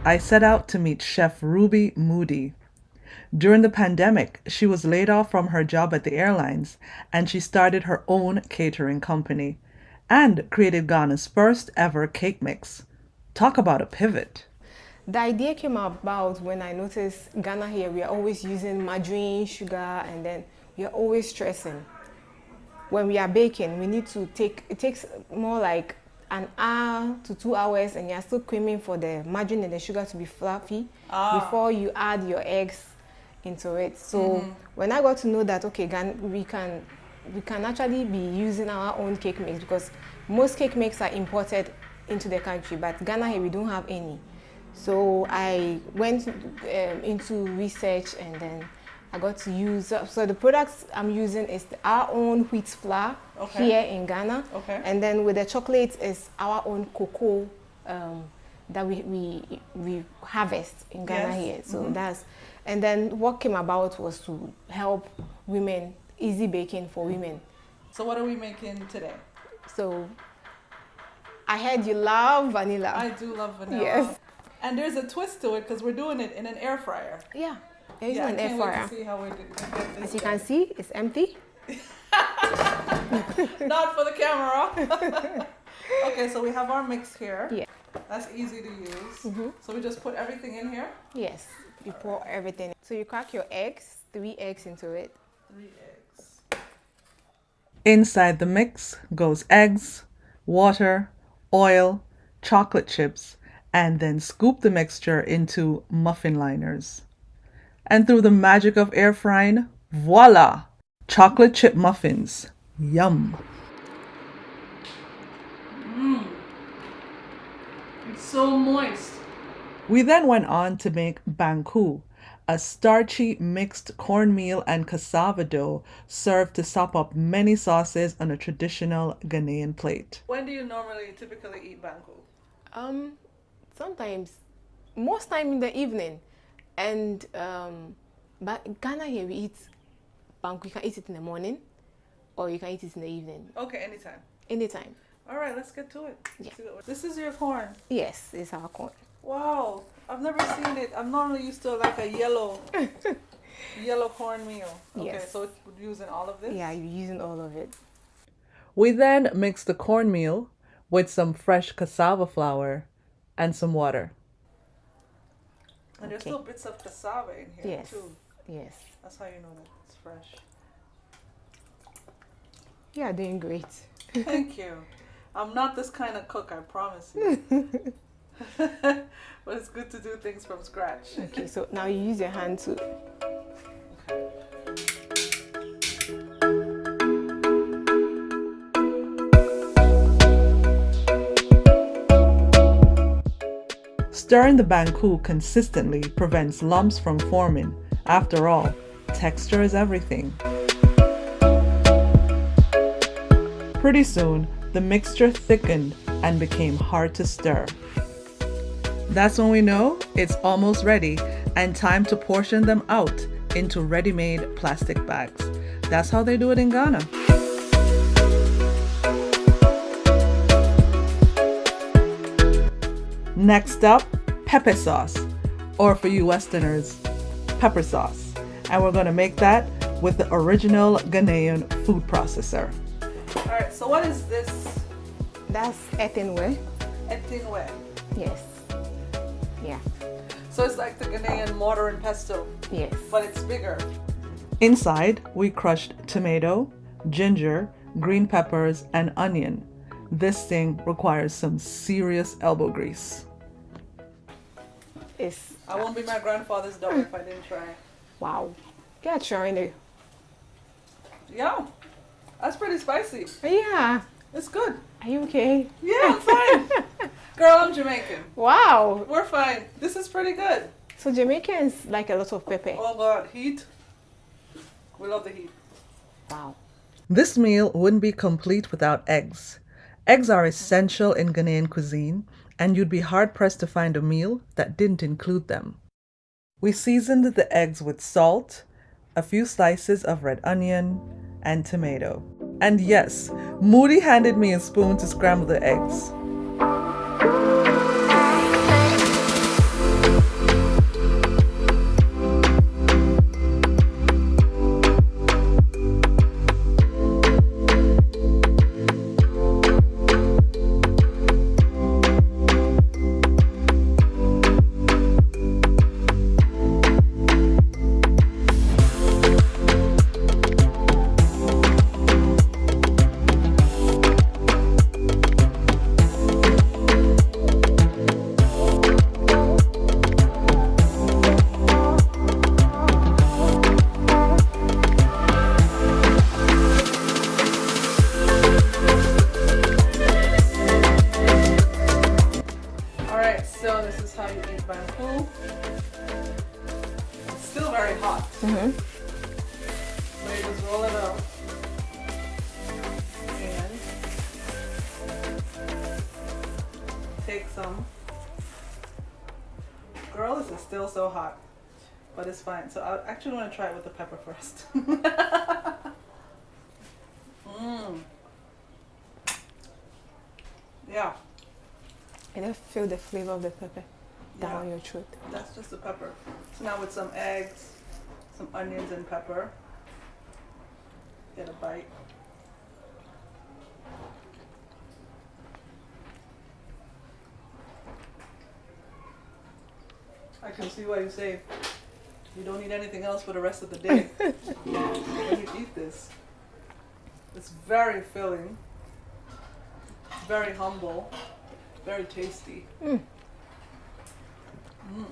I set out to meet Chef Ruby Mudey. During the pandemic, she was laid off from her job at the airlines and she started her own catering company and created Ghana's first ever cake mix. Talk about a pivot. The idea came about when I noticed Ghana here, we are always using margarine, sugar, and then we are always stressing. When we are baking, we need to it takes more like an hour to 2 hours, and you're still creaming for the margarine and the sugar to be fluffy before you add your eggs into it. So when I got to know that, okay, we can actually be using our own cake mix, because most cake mix are imported into the country, but Ghana here we don't have any. So I went into research, and then I got to use, so the products I'm using is our own wheat flour here in Ghana. And then with the chocolate is our own cocoa that we harvest in Ghana here. So and then what came about was to help women, easy baking for women. So what are we making today? So I heard you love vanilla. I do love vanilla. Yes. And there's a twist to it because we're doing it in an air fryer. Yeah. There's an air fryer. Wait to see how we get this. As you can see, it's empty. Not for the camera. Okay, so we have our mix here. Yeah. That's easy to use. So we just put everything in here? Yes. You pour everything. So you crack your eggs, 3 eggs into it. 3 eggs. Inside the mix goes eggs, water, oil, chocolate chips, and then scoop the mixture into muffin liners. And through the magic of air frying, voila! Chocolate chip muffins. Yum! It's so moist. We then went on to make Banku, a starchy mixed cornmeal and cassava dough served to sop up many sauces on a traditional Ghanaian plate. When do you typically eat Banku? Sometimes, most time in the evening. And but in Ghana here we eat banku. You can eat it in the morning, or you can eat it in the evening. Okay, anytime. Anytime. All right, let's get to it. Yeah. This is your corn. Yes, it's our corn. Wow, I've never seen it. I'm normally used to like a yellow cornmeal. Okay, yes. so we're using all of this? Yeah, you're using all of it. We then mix the cornmeal with some fresh cassava flour and some water. And there's still bits of cassava in here too. Yes. That's how you know that it's fresh. You are doing great. Thank you. I'm not this kind of cook, I promise you. But it's good to do things from scratch. Okay, so now you use your hand to... Stirring the Banku consistently prevents lumps from forming. After all, texture is everything. Pretty soon, the mixture thickened and became hard to stir. That's when we know it's almost ready and time to portion them out into ready-made plastic bags. That's how they do it in Ghana. Next up, pepe sauce, or for you Westerners, pepper sauce. And we're gonna make that with the original Ghanaian food processor. All right, so what is this? That's earthenware. Earthenware. Yes. Yeah. So it's like the Ghanaian mortar and pestle. Yes. But it's bigger. Inside, we crushed tomato, ginger, green peppers, and onion. This thing requires some serious elbow grease. I won't be my grandfather's daughter if I didn't try. Wow. Get trying it. Yeah, that's pretty spicy. Yeah. It's good. Are you okay? Yeah, I'm fine. Girl, I'm Jamaican. Wow. We're fine. This is pretty good. So Jamaicans like a lot of pepper. Oh God, heat. We love the heat. Wow. This meal wouldn't be complete without eggs. Eggs are essential in Ghanaian cuisine, and you'd be hard-pressed to find a meal that didn't include them. We seasoned the eggs with salt, a few slices of red onion, and tomato. And yes, Moody handed me a spoon to scramble the eggs. very hot. Mm-hmm. So you just roll it out. And take some. Girl, this is still so hot. But it's fine. So I actually want to try it with the pepper first. Yeah. I just feel the flavor of the pepper down your throat. That's just the pepper. So now with some eggs, some onions and pepper. Get a bite. I can see why you say you don't need anything else for the rest of the day when you eat this. It's very filling, very humble, very tasty. Mm. Mm.